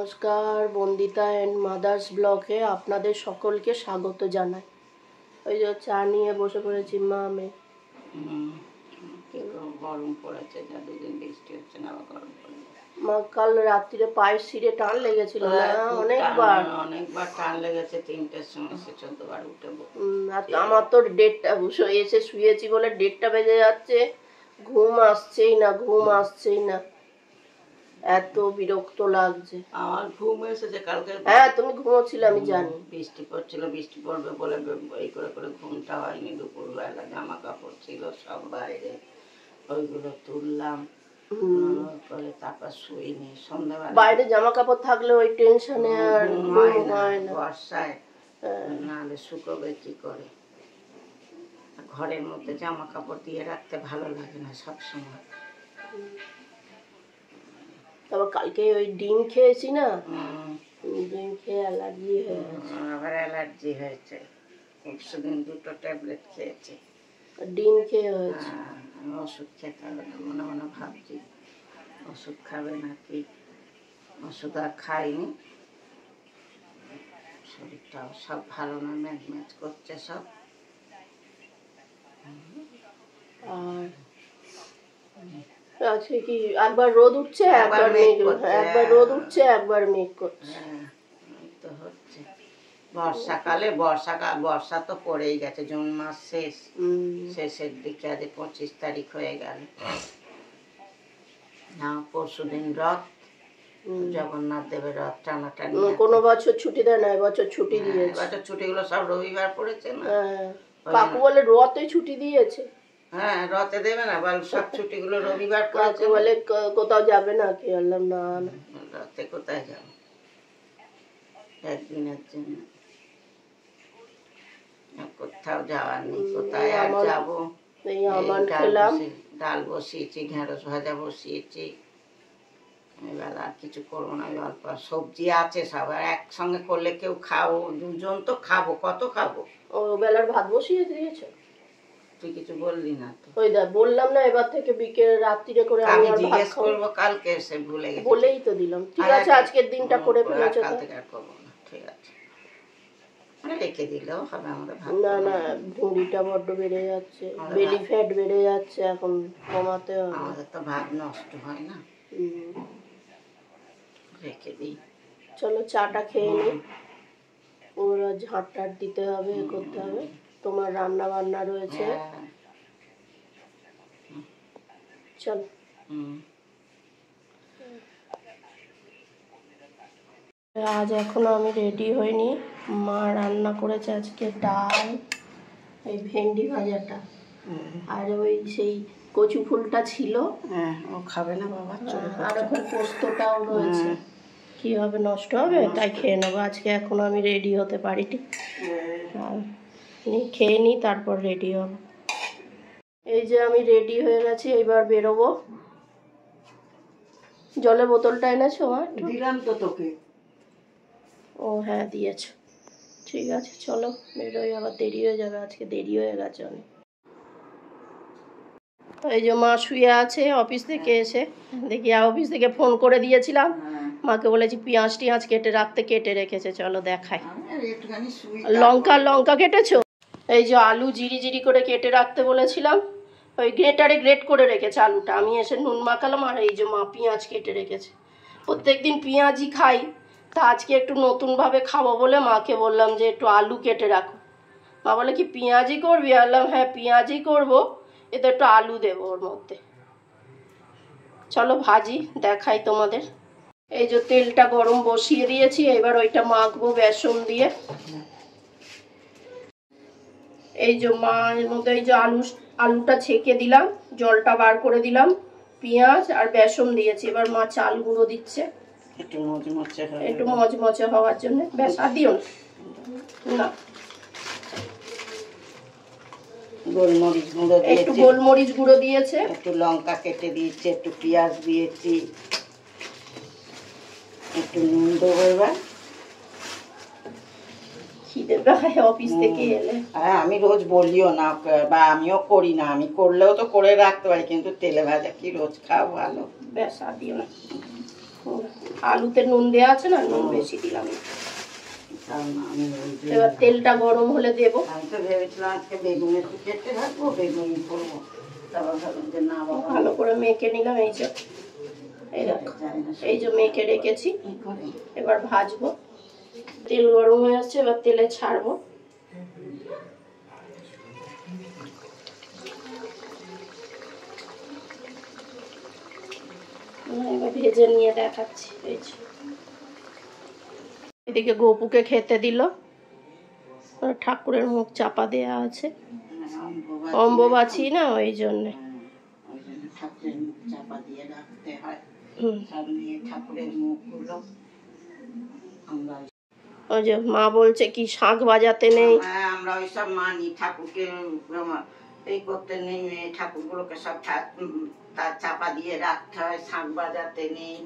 নমস্কার, Bandita and mother's ব্লগে আপনাদের সকলকে স্বাগত জানাই। ওই যে চা নিয়ে বসে পড়েছি মা মেয়ে। গরম পড়েছে, যা দুদিন বৃষ্টি হচ্ছে না, গরম পড়েছে। মা কাল রাত্রিরে পায়ের শিরে টান লেগেছিল না? অনেকবার টান লেগেছে। 3টের সময় সে 14 বার উঠে আমার তো 1:30 এসে শুয়েছি বলে 1:30 বেজে যাচ্ছে, ঘুম আসছেই না, এত বিরক্ত লাগছে। আমার ঘুম এসেছে কালকে। হ্যাঁ, তুমি ঘুমোচ্ছিলে আমি জানি। বৃষ্টি পড়ছিল, বৃষ্টি পড়বে বলে এই করে করে ঘুমটা হয়নি। দুপুরবেলা জামা কাপড় ছিল সব বাইরে, ওইগুলো তুললাম করে তারপর শুইনি। সন্ধ্যাবেলা বাইরে জামা কাপড় থাকলে ওই টেনশনে আর ঘুম হয় না। বর্ষায় নাহলে শুকোবে কি করে। ঘরের মধ্যে জামা কাপড় দিয়ে রাখতে ভালো লাগে না সবসময়। তারপর কালকে ওই ডিম খেয়েছি না, ডিম খেয়ে অ্যালার্জি হয়েছে। আবার অ্যালার্জি হয়েছে। সেদিন 2টো ট্যাবলেট খেয়েছি, ডিম খেয়ে হয়েছে। আমি ওষুধ খেতে হবে না মনে মনে ভাবছি। ওষুধ খাবে নাকি, ওষুধ আর খাইনি। শরীরটাও সব ভালো না, ম্যাচ করছে সব। আর আজকে কি একবার রোদ উঠছে, একবার মেঘ করছে। তো হচ্ছে বর্ষাকালে বর্ষা তো পড়েই গেছে। জুন মাস শেষের দিকে, আজ 25 তারিখ হয়ে গেল না। পরশুদিন রথ, জগন্নাথ দেবের রথ টানাটানি। কোনো বছর ছুটি দেয় না, এবছর ছুটি দিয়েছে। এবছর ছুটিগুলো সব রবিবার পড়েছে না। কাকু বলে রথে ছুটি দিয়েছে। হ্যাঁ, রথে দেবে না বল, সব ছুটিগুলো রবিবার পড়েছে। বলে কোথাও যাবে না কি? বললাম না, রথে কোথায় যাবো একদিনের জন্য? কোথাও যাওয়ার নেই। কোথায় আর যাবো? ডাল বসিয়েছি, ঢেঁড়স ভাজা বসিয়েছি। এবার আর কিছু করবো না। অল্প সবজি আছে সব, আর একসঙ্গে করলে কেউ খাবো, দুজন তো খাবো, কত খাবো। ও বেলার ভাত বসিয়ে দিয়েছে? তুই কিছু বললি না তো। ওই দা বললাম না, এবার থেকে বিকেল রাত্রিরে করে আমি জিজ্ঞেস করবো কালকে, এসে ভুলে গেছি। বলেই তো দিলাম। ঠিক আছে, আজকের দিনটা করে ফেলেছো। কাল থেকে আর করবো না, ঠিক আছে। রেখে দিলেও হবে আমাদের। না, ভুঁড়িটা বড্ড বেড়ে যাচ্ছে, বেলি ফ্যাট বেড়ে যাচ্ছে, এখন কমাতে হবে। আমাদের তো ভাত নষ্ট হয় না, রেখে দিই। চলো চাটা খেয়ে নি, ওরা ঝাঁট দিতে হবে, করতে হবে। তোমার রান্না বান্না রয়েছে, চলো। আজ এখনো আমি রেডি হইনি। মা রান্না করেছে আজকে ডাল, এই ভেন্ডি ভাজাটা, আর ওই সেই কচু ফুলটা ছিল। ও খাবে না বাবা। আর এখন পোস্তটাও রয়েছে। কি হবে, নষ্ট হবে? তাই খেয়ে নেবো আজকে। এখনো আমি রেডি হতে পারিনি, খেয়ে নিই তারপর রেডি হব। এই যে আমি রেডি হয়ে গেছি, এবার বেরোবো। জলের বোতলটা এনেছো? দিলাম তো তোকে। ও হ্যাঁ, দিয়েছো। ঠিক আছে, চলো বেরোই, আবার দেরি হয়ে যাবে। আজকে দেরি হয়ে গেছে অনেক। এই যে মা শুয়ে আছে অফিস থেকে এসে। দেখি অফিস থেকে ফোন করে দিয়েছিলাম, মাকে বলেছি পেঁয়াজ টিয়াজ কেটে রাখতে, কেটে রেখেছে। চলো দেখাই। লঙ্কা কেটেছো? এই যে আলু জিরি করে কেটে রাখতে বলেছিলাম, ওই গ্রেটারে গ্রেট করে রেখেছে আলুটা। আমি এসে নুন মাখালাম, আর এই যে মা পেঁয়াজ কেটে রেখেছে। প্রত্যেকদিন পেঁয়াজই খাই, তা আজকে একটু নতুনভাবে খাবো বলে মাকে বললাম যে একটু আলু কেটে রাখো। মা বলে কি পেঁয়াজই করবি? বললাম হ্যাঁ পেঁয়াজই করবো, এতে একটু আলু দেবো ওর মধ্যে। চলো ভাজি, দেখাই তোমাদের। এই যে তেলটা গরম বসিয়ে দিয়েছি, এবার ওইটা মাখবো বেসন দিয়ে। এই যে মা এর মধ্যে এই যে আলুটা ছেঁকে দিলাম, জলটা বার করে দিলাম, পেঁয়াজ আর বেসন দিয়েছি। এবার মা চাল গুঁড়ো দিচ্ছে একটু মচমচে হওয়ার জন্য। ব্যাস, আর দিও না। একটু গোলমরিচ গুঁড়ো দিয়েছে, একটু লঙ্কা কেটে দিয়েছে, একটু পেঁয়াজ দিয়েছি, একটু নুন দেবো। এবার খিদে পায় অফিস থেকে এলে। আমি রোজ বলিও না, বা আমিও করি না। আমি করলেও তো করে রাখতে পারি, কিন্তু তেলে ভাজা কি রোজ খাওয়া ভালো? ব্যাস, আর দিও না। আলুতে নুন দেওয়া আছে না, নুন বেশি দিলাম। কারণ আমি ওই যে এবার তেলটা গরম হলে দেবো। আমি তো ভেবেছিলাম আজকে বেগুন একটু কেটে রাখবো, বেগুন করবো, তারপর ভাবলাম যে না বাবা ভালো করে মেখে নিলাম। এই যে এই দেখো, এই যে মেখে রেখেছি, কি করে এবার ভাজবো। তেল গরম হয়ে যাচ্ছে, এবার তেলে ছাড়বো। এবার ভেজে নিয়ে দেখাচ্ছি। এই যে এদিকে গোপুকে খেতে দিল, ঠাকুরের মুখ চাপা দেয়া আছে, অম্বুবাচী না, ওই জন্যে। ওই জন্য ঠাকুরের মুখ চাপা দিয়ে রাখতে হয়। সামনে ঠাকুরের মুখগুলো আমরা ওই যে মা বলছে কি শাঁখ বাজাতে নেই। আমরা ওইসব মানি, ঠাকুরকে এই করতে নেই, ঠাকুরগুলোকে সব তার চাপা দিয়ে রাখতে হয়, শাঁখ বাজাতে নেই।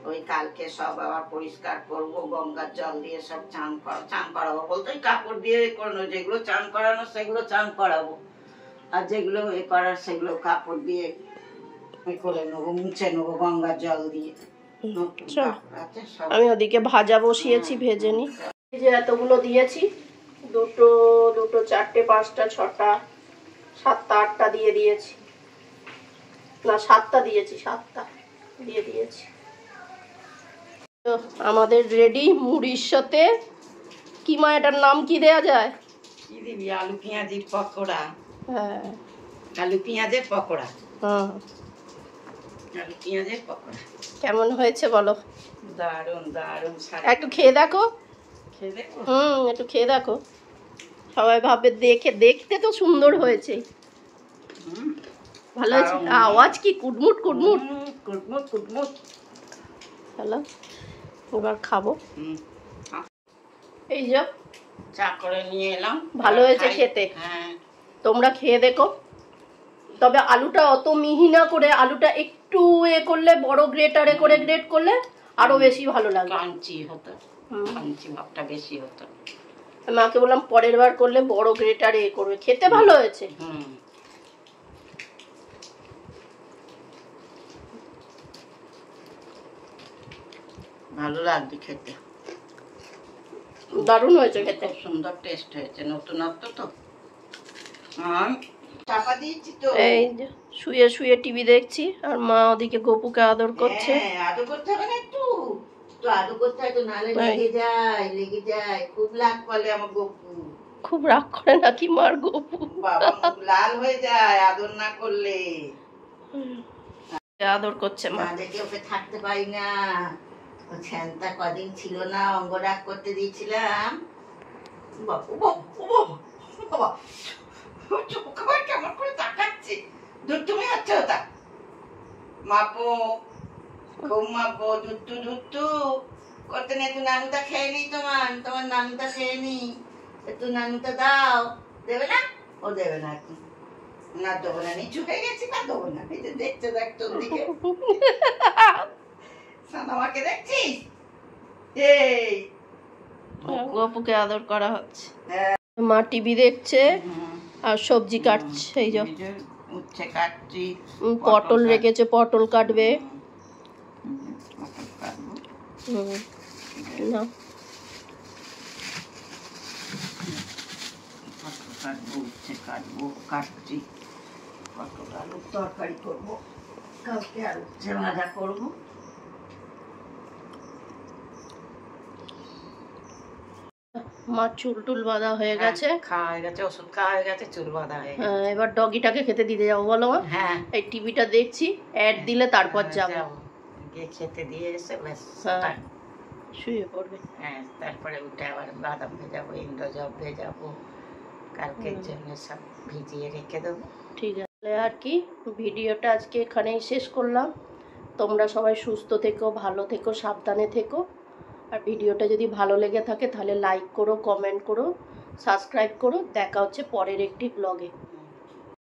ওই কালকে সব আবার পরিষ্কার করব, গঙ্গার জল দিয়ে সব চান করাবো বলতে ওই কাপড় দিয়ে করানো, যেগুলো চান করানো সেগুলো চান করাবো, আর যেগুলো এ করার সেগুলো কাপড় দিয়ে করে নেবো, মুছে নেবো গঙ্গার জল দিয়ে। আমি ওদিকে ভাজা বসিয়েছি, ভেজে নি। এই যে এতগুলো দিয়েছি, দুটো দুটো, চারটে, পাঁচটা, ছটা, সাতটা, আটটা দিয়ে দিয়েছি, না সাতটা দিয়েছি, সাতটা দিয়ে দিয়েছি। তো আমাদের রেডি মুড়ির সাথে কি মা এটার নাম কি দেয়া যায়? কি দিবি? আলু পেঁয়াজির পকোড়া। হ্যাঁ, আলু পেঁয়াজের পকোড়া। হ্যাঁ, আলু পেঁয়াজের পকোড়া কেমন হয়েছে বলো? দারুণ দারুণ। একটু খেয়ে দেখো। খেয়ে দেখো। একটু খেয়ে দেখো, সবাই ভাবে দেখতে তো সুন্দর হয়েছে। ভালো হয়েছে। আওয়াজ কি কুটমুট কুটমুট কুটমুট কুটমুট। হ্যালো, এবার খাবো। এই যে চা করে নিয়ে এলাম। ভালো হয়েছে খেতে। হ্যাঁ, তোমরা খেয়ে দেখো। তবে আলুটা অত মিহি না করে, আলুটা একটু এ করলে, বড় গ্রেটারে করে গ্রেট করলে আরো বেশি ভালো লাগে, ক্রাঞ্চি হতো, ক্রাঞ্চি ভাবটা বেশি হতো। মাকে বললাম পরের বার করলে বড় গ্রেটারে এ করবে, খেতে ভালো হয়েছে। ভালো লাগছে খেতে, দারুণ হয়েছে খেতে, খুব সুন্দর টেস্ট হয়েছে, নতুনত্ব তো। চাপা দিয়েছি তো। এই যে শুয়ে শুয়ে টিভি দেখছি, আর মা ওদিকে গপুকে আদর করছে। আদর করতে হবে না, একটু তো আদর করতে হয়, তো নালে লেগে যায়, খুব রাগ করে আমার গপু। খুব রাগ করে নাকি মার গপু? বাবা মুখ লাল হয়ে যায় আদর না করলে। আদর করছে মা। দেখে ওকে থাকতে পারি না, ও ছ্যানটা কদিন ছিল না, অঙ্গরাগ করতে দিয়েছিলাম। বাবু বাবা চোখ খাবার কেমন করে তাকাচ্ছে, তুমি হচ্ছে ওটা মাপো, খুব মাপো, দুট্টু করতে নেই। একটু নানুটা খেয়ে নি, তোমার নানুটা খেয়ে নি, একটু নানুটা দাও। দেবে না? ও দেবে না এখন, না দেবো না, নিচু হয়ে গেছি, না দেবো না। এই যে দেখছে, দেখ তোর দিকে, আমাকে দেখছিস? এই গপুকে আদর করা হচ্ছে। মা টিভি দেখছে আর সবজি কাটছে। এই যে উচ্ছে কাটছি, পটল রেখেছে, পটল কাটবে। না কাটবো, উচ্ছে কাটবো, কাটছি। পটল আলুর তরকারি করবো, কালকে আর উচ্ছে ভাজা করবো। মা চুল টুল বাঁধা হয়ে গেছে, খাওয়া হয়ে গেছে, ওষুধ খাওয়া হয়ে গেছে, চুল বাঁধা হয়ে গেছে। এবার ডগিটাকে খেতে দিতে যাবো বলো মা? হ্যাঁ, এই টিভিটা দেখছি, অ্যাড দিলে তারপর যাবো। গিয়ে খেতে দিয়ে এসে ব্যাস শুয়ে পড়বে। হ্যাঁ, তারপরে উঠে আবার বাদাম ভেজাবো, ইন্দ্রজব ভেজাবো, কালকের জন্য সব ভিজিয়ে রেখে দেবো। ঠিক আছে, আর কি ভিডিওটা আজকে এখানেই শেষ করলাম। তোমরা সবাই সুস্থ থেকো, ভালো থেকো, সাবধানে থেকো। আর ভিডিওটা যদি ভালো লেগে থাকে তাহলে লাইক করো, কমেন্ট করো, সাবস্ক্রাইব করো। দেখা হচ্ছে পরের একটি ব্লগে।